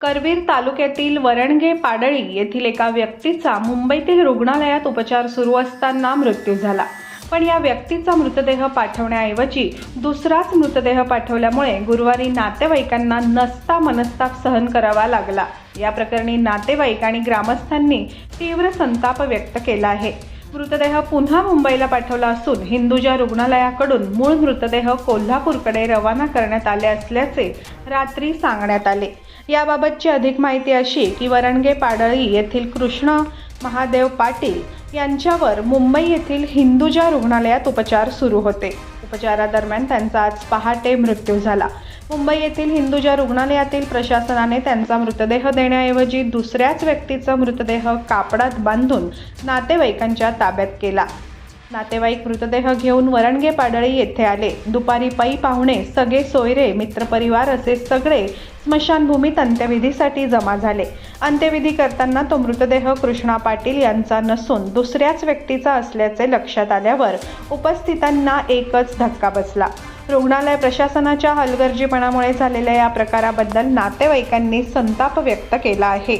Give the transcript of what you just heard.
करवीर तालुक्यातील वरणगे पाडळी येथील एका व्यक्तीचा मुंबईतील रुग्णालयात उपचार सुरू असताना मृत्यू झाला. पण या व्यक्तीचा मृतदेह पाठवण्याऐवजी दुसराच मृतदेह पाठवल्यामुळे गुरुवारी नातेवाईकांना नसता मनस्ताप सहन करावा लागला. या प्रकरणी नातेवाईक आणि ग्रामस्थांनी तीव्र संताप व्यक्त केला आहे. मृतदेह पुन्हा मुंबईला पाठवला असून हिंदुजा रुग्णालयाकडून मूळ मृतदेह कोल्हापूरकडे रवाना करण्यात आले असल्याचे रात्री सांगण्यात आले. याबाबतची अधिक माहिती अशी की वरणगे पाडळी येथील कृष्ण महादेव पाटील यांच्यावर मुंबई येथील हिंदुजा रुग्णालयात उपचार सुरू होते. उपचारादरम्यान त्यांचा आज पहाटे मृत्यू झाला. मुंबई येथील हिंदुजा रुग्णालयातील प्रशासनाने त्यांचा मृतदेह देण्याऐवजी दुसऱ्याच व्यक्तीचा मृतदेह कापडात बांधून नातेवाईकांच्या ताब्यात केला. नातेवाईक मृतदेह घेऊन वरणगे पाडळी येथे आले. दुपारी पै पाहुणे, सगळे सोयरे, मित्रपरिवार असे सगळे स्मशानभूमीत अंत्यविधीसाठी जमा झाले. अंत्यविधी करताना तो मृतदेह कृष्णा पाटील यांचा नसून दुसऱ्याच व्यक्तीचा असल्याचे लक्षात आल्यावर उपस्थितांना एकच धक्का बसला. रुग्णालय प्रशासनाच्या हलगर्जीपणामुळे झालेल्या या प्रकाराबद्दल नातेवाईकांनी संताप व्यक्त केला आहे.